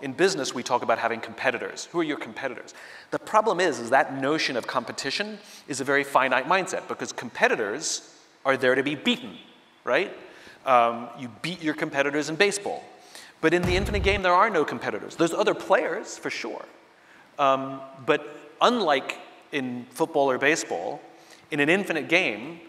In business, we talk about having competitors. Who are your competitors? The problem is that notion of competition is a very finite mindset because competitors are there to be beaten, right? You beat your competitors in baseball. But in the infinite game, there are no competitors. There's other players, for sure. But unlike in football or baseball, in an infinite game,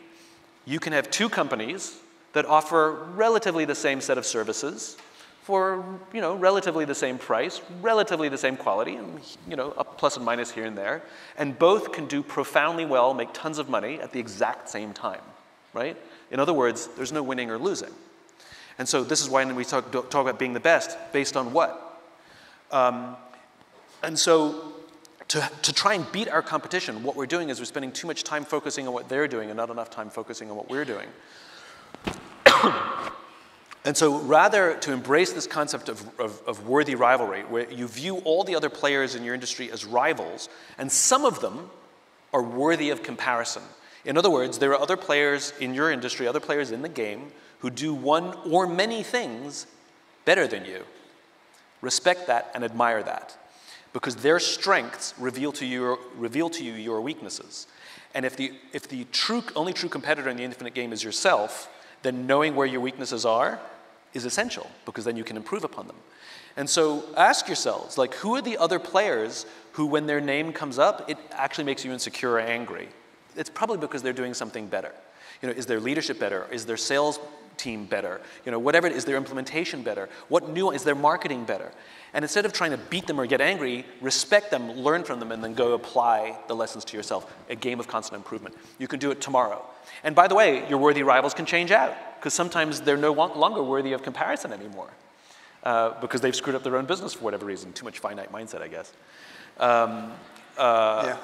you can have two companies that offer relatively the same set of services for, relatively the same price, relatively the same quality, and, a plus and minus here and there. And both can do profoundly well, make tons of money at the exact same time, right? In other words, there's no winning or losing. And so this is why we talk about being the best, based on what? And so to try and beat our competition, what we're doing is we're spending too much time focusing on what they're doing and not enough time focusing on what we're doing. And so rather to embrace this concept of worthy rivalry, where you view all the other players in your industry as rivals, and some of them are worthy of comparison. In other words, there are other players in your industry, other players in the game, who do one or many things better than you. Respect that and admire that, because their strengths reveal to you your weaknesses. And if the only true competitor in the infinite game is yourself, then knowing where your weaknesses are is essential, because then you can improve upon them. And so ask yourselves, like, who are the other players who, when their name comes up, it actually makes you insecure or angry? It's probably because they're doing something better. Is their leadership better? Is their sales team better? Whatever it is, their implementation better? Is their marketing better? And instead of trying to beat them or get angry, respect them, learn from them, and then go apply the lessons to yourself. A game of constant improvement. You can do it tomorrow. And by the way, your worthy rivals can change out, because sometimes they're no longer worthy of comparison anymore, because they've screwed up their own business for whatever reason. Too much finite mindset, I guess. Yeah.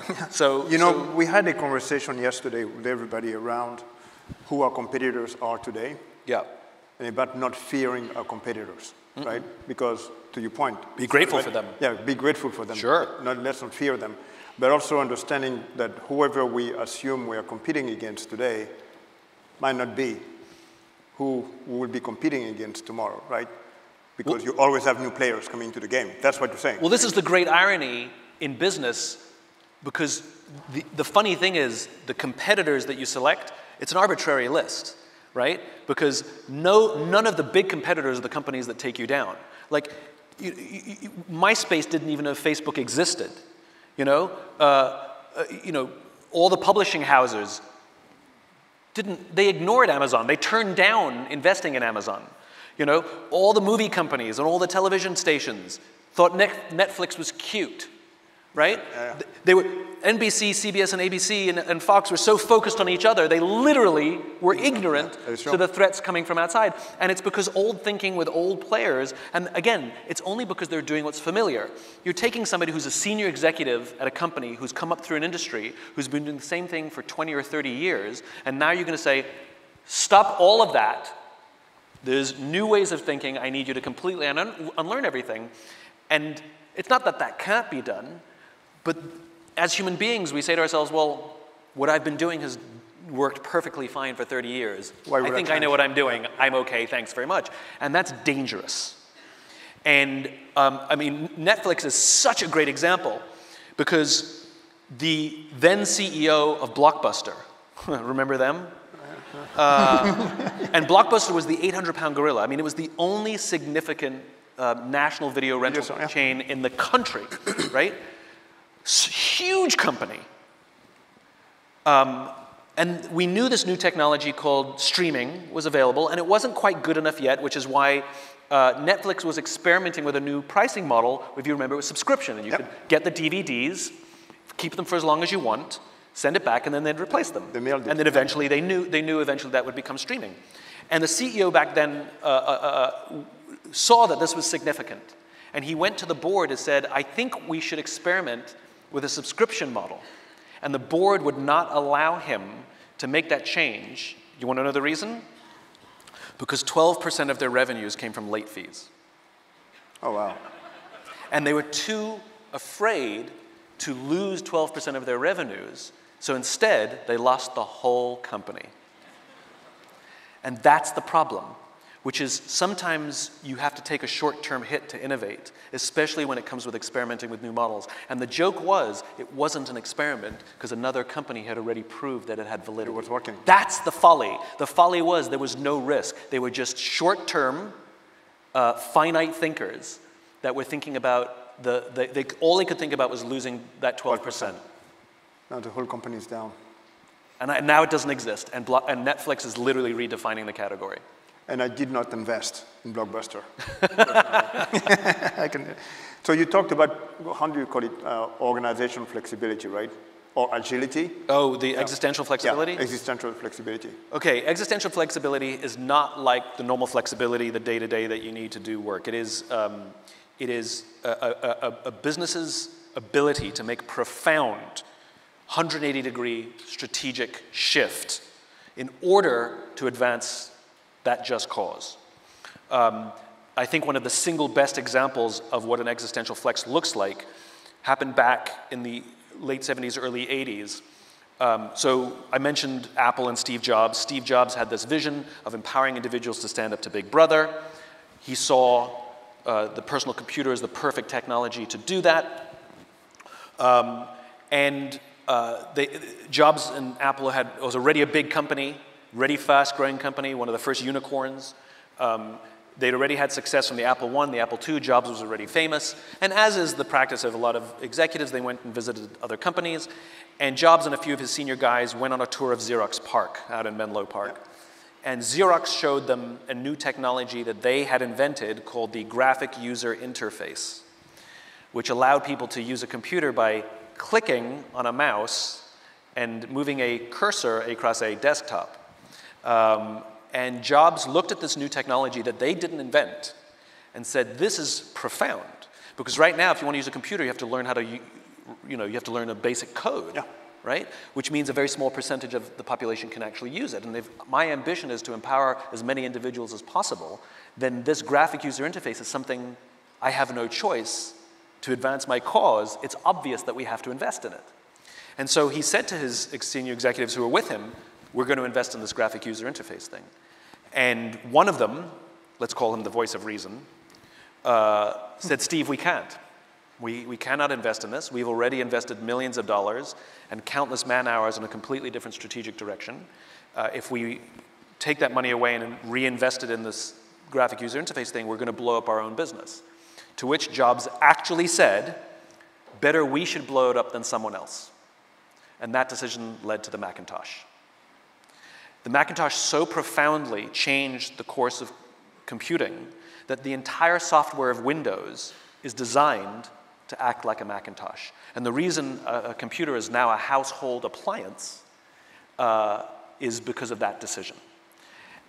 We had a conversation yesterday with everybody around who our competitors are today. Yeah. And about not fearing our competitors, right? Because, to your point, be grateful for them. Yeah, be grateful for them. Sure. Let's not fear them. But also understanding that whoever we assume we are competing against today might not be who we will be competing against tomorrow, right? Because you always have new players coming into the game. That's what you're saying. Well, this is the great irony in business, because the funny thing is the competitors that you select, it's an arbitrary list, right? Because none of the big competitors are the companies that take you down. Like, MySpace didn't even know Facebook existed. All the publishing houses they ignored Amazon. They turned down investing in Amazon. All the movie companies and all the television stations thought Netflix was cute, right? They were NBC, CBS, and ABC and Fox were so focused on each other, they literally were ignorant to the threats coming from outside. And it's because old thinking with old players, and again, it's only because they're doing what's familiar. You're taking somebody who's a senior executive at a company who's come up through an industry, who's been doing the same thing for 20 or 30 years, and now you're going to say, stop all of that. There's new ways of thinking. I need you to completely unlearn everything. And it's not that that can't be done, but as human beings, we say to ourselves, well, what I've been doing has worked perfectly fine for 30 years. I think I know what I'm doing. I'm okay, thanks very much. And that's dangerous. And Netflix is such a great example, because the then CEO of Blockbuster, remember them? And Blockbuster was the 800-pound gorilla. It was the only significant national video rental chain in the country, right? Huge company. And we knew this new technology called streaming was available, and it wasn't quite good enough yet, which is why Netflix was experimenting with a new pricing model. If you remember, it was subscription, and you could get the DVDs, keep them for as long as you want, send it back, and then they'd replace them. And then eventually they knew eventually that would become streaming. And the CEO back then saw that this was significant. And he went to the board and said, I think we should experiment with a subscription model. And the board would not allow him to make that change. You want to know the reason? Because 12% of their revenues came from late fees. Oh, wow. And they were too afraid to lose 12% of their revenues, so instead, they lost the whole company. And that's the problem. which is sometimes you have to take a short-term hit to innovate, especially when it comes with experimenting with new models. And the joke was, it wasn't an experiment because another company had already proved that it had validity. It was working. That's the folly. The folly was there was no risk. They were just short-term, finite thinkers that were thinking about, all they could think about was losing that 12%. Now the whole company is down. And now it doesn't exist, and Netflix is literally redefining the category. And I did not invest in Blockbuster. So you talked about, how do you call it, organizational flexibility, right? Or agility? Oh, the existential flexibility? Yeah, existential flexibility. Okay, existential flexibility is not like the normal flexibility, the day-to-day that you need to do work. It is a business's ability to make profound 180-degree strategic shift in order to advance that just cause. I think one of the single best examples of what an existential flex looks like happened back in the late 70s, early 80s. So I mentioned Apple and Steve Jobs. Steve Jobs had this vision of empowering individuals to stand up to Big Brother. He saw the personal computer as the perfect technology to do that. Jobs and Apple was already a big company, already fast-growing company, one of the first unicorns. They'd already had success from the Apple I, the Apple II. Jobs was already famous. And as is the practice of a lot of executives, they went and visited other companies. And Jobs and a few of his senior guys went on a tour of Xerox Park out in Menlo Park. Yep. And Xerox showed them a new technology that they had invented called the graphic user interface, which allowed people to use a computer by clicking on a mouse and moving a cursor across a desktop. And Jobs looked at this new technology that they didn't invent and said, this is profound. Because right now, if you want to use a computer, you have to learn how to, you have to learn a basic code, yeah. Right? Which means a very small percentage of the population can actually use it. And if my ambition is to empower as many individuals as possible, then this graphic user interface is something I have no choice to advance my cause. It's obvious that we have to invest in it. And so he said to his senior executives who were with him, we're going to invest in this graphic user interface thing. And one of them, let's call him the voice of reason, said, Steve, we can't. We cannot invest in this. We've already invested millions of dollars and countless man-hours in a completely different strategic direction. If we take that money away and reinvest it in this graphic user interface thing, we're going to blow up our own business. To which Jobs actually said, better we should blow it up than someone else. And that decision led to the Macintosh. The Macintosh so profoundly changed the course of computing that the entire software of Windows is designed to act like a Macintosh. And the reason a computer is now a household appliance is because of that decision.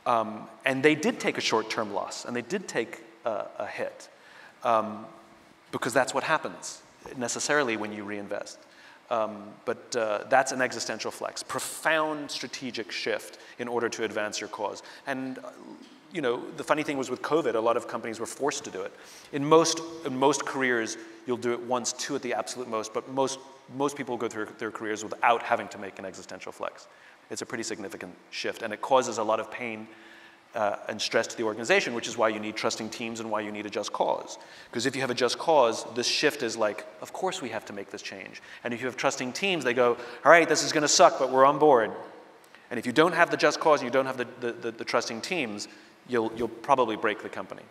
And they did take a short-term loss, and they did take a hit, because that's what happens necessarily when you reinvest. But that's an existential flex, profound strategic shift in order to advance your cause. And the funny thing was with COVID, a lot of companies were forced to do it. In most careers, you'll do it once, two at the absolute most, but most people go through their careers without having to make an existential flex. It's a pretty significant shift, and it causes a lot of pain and stress to the organization, which is why you need trusting teams and why you need a just cause. Because if you have a just cause, this shift is like, of course we have to make this change. And if you have trusting teams, they go, all right, this is going to suck, but we're on board. And if you don't have the just cause and you don't have the trusting teams, you'll probably break the company.